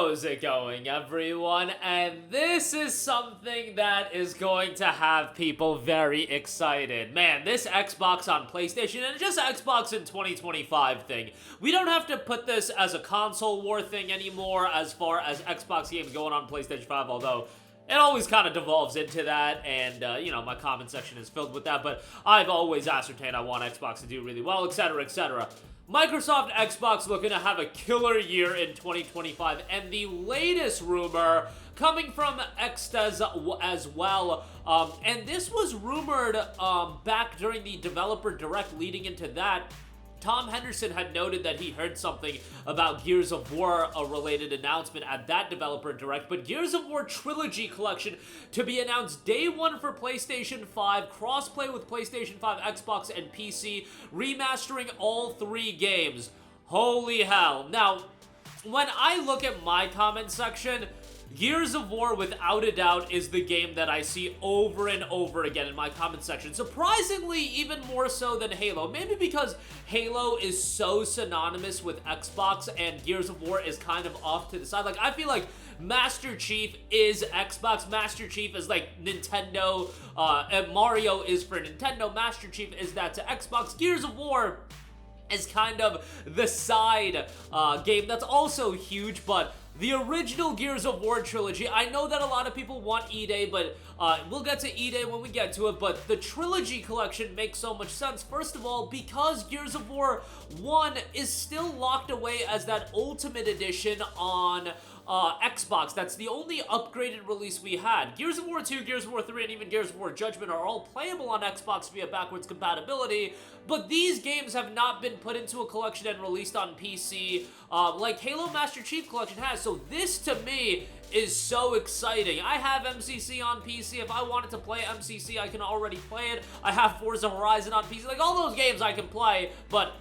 How's it going, everyone? And this is something that is going to have people very excited. Man, this Xbox on PlayStation and just Xbox in 2025 thing, we don't have to put this as a console war thing anymore as far as Xbox games going on PlayStation 5, although it always kind of devolves into that, and, my comment section is filled with that, but I've always ascertained I want Xbox to do really well, etc., etc. Microsoft Xbox looking to have a killer year in 2025, and the latest rumor coming from Xtez as well, and this was rumored back during the developer direct leading into that. Tom Henderson had noted that he heard something about Gears of War, a related announcement at that developer direct, but Gears of War Trilogy Collection to be announced day one for PlayStation 5, crossplay with PlayStation 5, Xbox, and PC, remastering all three games. Holy hell. Now, when I look at my comment section, Gears of War, without a doubt, is the game that I see over and over again in my comment section. Surprisingly, even more so than Halo. Maybe because Halo is so synonymous with Xbox and Gears of War is kind of off to the side. Like, I feel like Master Chief is Xbox, Master Chief is like Nintendo, and Mario is for Nintendo, Master Chief is that to Xbox. Gears of War is kind of the side game that's also huge, but the original Gears of War trilogy, I know that a lot of people want E-Day, but we'll get to E-Day when we get to it, but the Trilogy Collection makes so much sense. First of all, because Gears of War 1 is still locked away as that Ultimate Edition on Xbox. That's the only upgraded release we had. Gears of War 2, Gears of War 3, and even Gears of War Judgment are all playable on Xbox via backwards compatibility, but these games have not been put into a collection and released on PC like Halo Master Chief Collection has. So this, to me, is so exciting. I have MCC on PC. If I wanted to play MCC, I can already play it. I have Forza Horizon on PC. Like, all those games I can play, but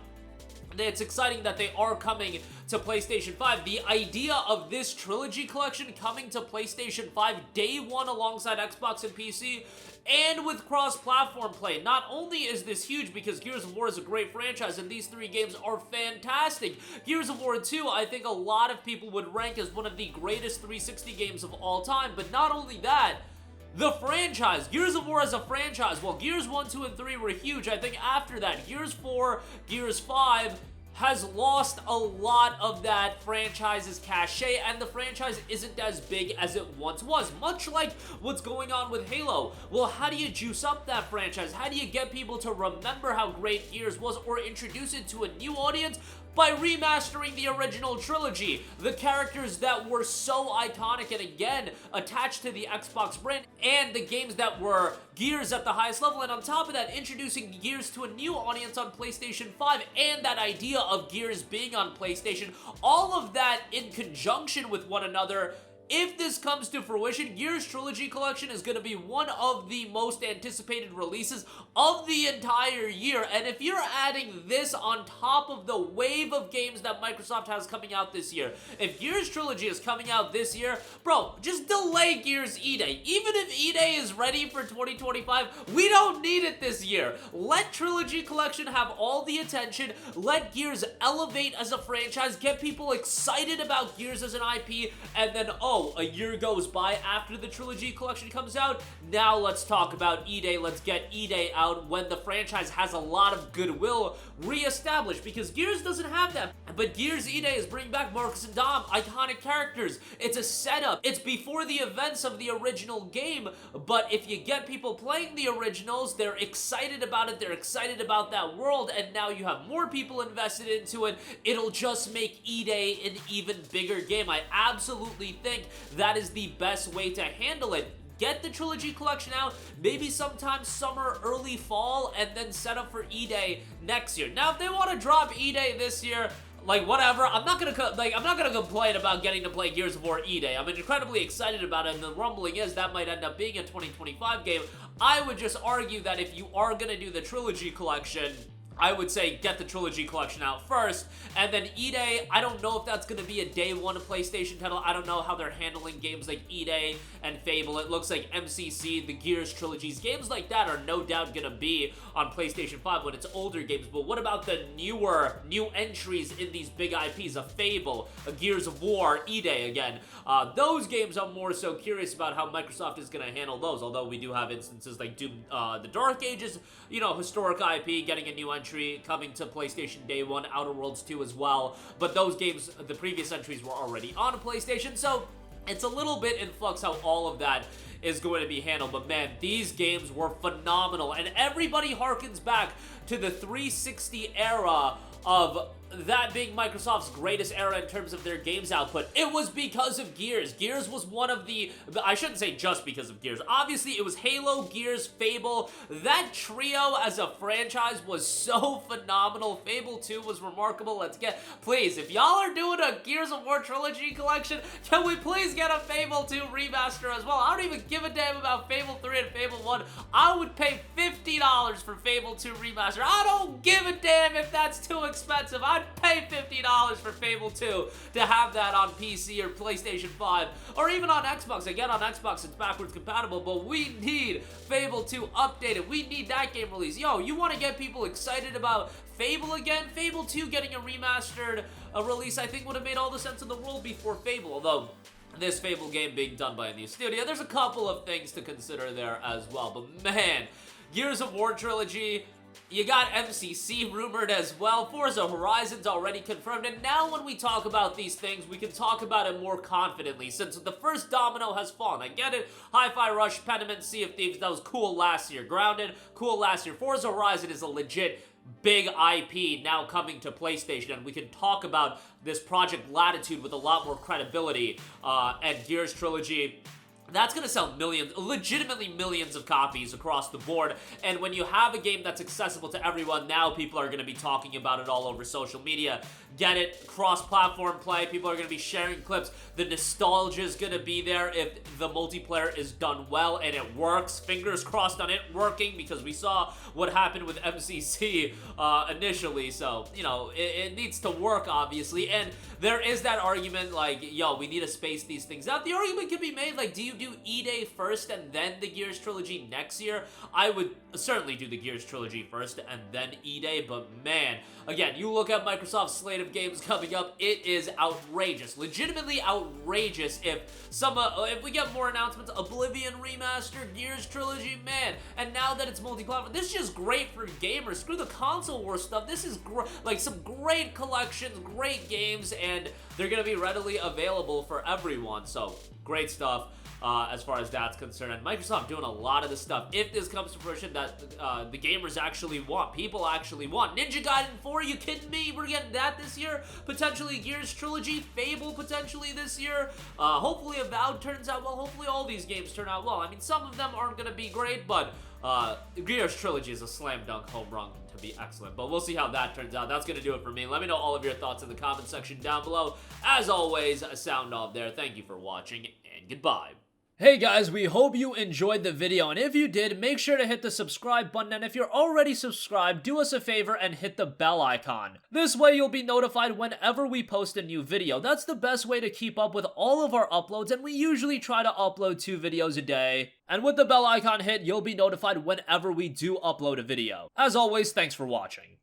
it's exciting that they are coming to PlayStation 5. The idea of this Trilogy Collection coming to PlayStation 5 day one alongside Xbox and PC, and with cross-platform play. Not only is this huge because Gears of War is a great franchise and these three games are fantastic. Gears of War 2, I think a lot of people would rank as one of the greatest 360 games of all time, but not only that, the franchise, Gears of War as a franchise, while Gears 1, 2, and 3 were huge, I think after that, Gears 4, Gears 5 has lost a lot of that franchise's cachet, and the franchise isn't as big as it once was, much like what's going on with Halo. Well, how do you juice up that franchise? How do you get people to remember how great Gears was or introduce it to a new audience? By remastering the original trilogy, the characters that were so iconic and again attached to the Xbox brand, and the games that were Gears at the highest level, and on top of that, introducing Gears to a new audience on PlayStation 5, and that idea of Gears being on PlayStation, all of that in conjunction with one another. If this comes to fruition, Gears Trilogy Collection is going to be one of the most anticipated releases of the entire year, and if you're adding this on top of the wave of games that Microsoft has coming out this year, if Gears Trilogy is coming out this year, bro, just delay Gears E-Day. Even if E-Day is ready for 2025, we don't need it this year. Let Trilogy Collection have all the attention, let Gears elevate as a franchise, get people excited about Gears as an IP, and then, a year goes by after the Trilogy Collection comes out. Now let's talk about E-Day. Let's get E-Day out when the franchise has a lot of goodwill re-established, because Gears doesn't have that. But Gears E-Day is bringing back Marcus and Dom, iconic characters. It's a setup. It's before the events of the original game, but if you get people playing the originals, they're excited about it, they're excited about that world, and now you have more people invested into it. It'll just make E-Day an even bigger game. I absolutely think that is the best way to handle it. Get the Trilogy Collection out, maybe sometime summer, early fall, and then set up for E-Day next year. Now, if they want to drop E-Day this year, like, whatever, I'm not gonna complain about getting to play Gears of War E-Day. I'm incredibly excited about it, and the rumbling is that might end up being a 2025 game. I would just argue that if you are gonna do the Trilogy Collection, I would say get the Trilogy collection out first, and then E-Day, I don't know if that's going to be a day one PlayStation title. I don't know how they're handling games like E-Day and Fable. It looks like MCC, the Gears trilogies, games like that are no doubt going to be on PlayStation 5 when it's older games, but what about the new entries in these big IPs, a Fable, a Gears of War, E-Day again? Those games I'm more so curious about how Microsoft is going to handle those, although we do have instances like Doom, the Dark Ages, you know, historic IP, getting a new entry, coming to PlayStation Day 1, Outer Worlds 2 as well, but those games, the previous entries were already on PlayStation, so it's a little bit in flux how all of that is going to be handled, but man, these games were phenomenal, and everybody harkens back to the 360 era of that being Microsoft's greatest era in terms of their games output. It was because of Gears. Gears was one of the, I shouldn't say just because of Gears. Obviously, it was Halo, Gears, Fable. That trio as a franchise was so phenomenal. Fable 2 was remarkable. Let's get, please, if y'all are doing a Gears of War trilogy collection, can we please get a Fable 2 remaster as well? I don't even give a damn about Fable 3 and Fable 1. I would pay $50 for Fable 2 remaster. I don't give a damn if that's too expensive. I'd pay $50 for Fable 2 to have that on PC or PlayStation 5 or even on Xbox. Again, on Xbox it's backwards compatible, but we need Fable 2 updated. We need that game released. Yo, you want to get people excited about Fable again? Fable 2 getting a remastered release I think would have made all the sense in the world before Fable, although this Fable game being done by a new studio, there's a couple of things to consider there as well. But man, Gears of War trilogy, you got MCC rumored as well. Forza Horizon's already confirmed. And now when we talk about these things, we can talk about it more confidently since the first domino has fallen. I get it. Hi-Fi Rush, Pentiment, Sea of Thieves, that was cool last year. Grounded, cool last year. Forza Horizon is a legit big IP now coming to PlayStation, and we can talk about this Project Latitude with a lot more credibility. And Gears Trilogy, that's going to sell millions, legitimately millions of copies across the board. And when you have a game that's accessible to everyone, now people are going to be talking about it all over social media. Get it? Cross-platform play. People are going to be sharing clips. The nostalgia is going to be there if the multiplayer is done well and it works. Fingers crossed on it working, because we saw what happened with MCC initially. So, you know, it needs to work, obviously. And there is that argument like, yo, we need to space these things out. The argument can be made like, do you do E-Day first and then the Gears trilogy next year? I would certainly do the Gears trilogy first and then E-Day, but man, again, you look at Microsoft's slate of games coming up, it is outrageous, legitimately outrageous. If we get more announcements, Oblivion remaster, Gears trilogy, man, and now that it's multi-platform, this is just great for gamers. Screw the console war stuff. This is like some great collections, great games, and they're gonna be readily available for everyone. So great stuff. As far as that's concerned, and Microsoft doing a lot of this stuff. If this comes to fruition that the gamers actually want, people actually want. Ninja Gaiden 4, are you kidding me? We're getting that this year. Potentially Gears Trilogy, Fable potentially this year. Hopefully Avowed turns out well. Hopefully all these games turn out well. I mean, some of them aren't going to be great, but Gears Trilogy is a slam dunk home run to be excellent. But we'll see how that turns out. That's going to do it for me. Let me know all of your thoughts in the comment section down below. As always, sound off there. Thank you for watching, and goodbye. Hey guys, we hope you enjoyed the video, and if you did, make sure to hit the subscribe button, and if you're already subscribed, do us a favor and hit the bell icon. This way you'll be notified whenever we post a new video. That's the best way to keep up with all of our uploads, and we usually try to upload 2 videos a day. And with the bell icon hit, you'll be notified whenever we do upload a video. As always, thanks for watching.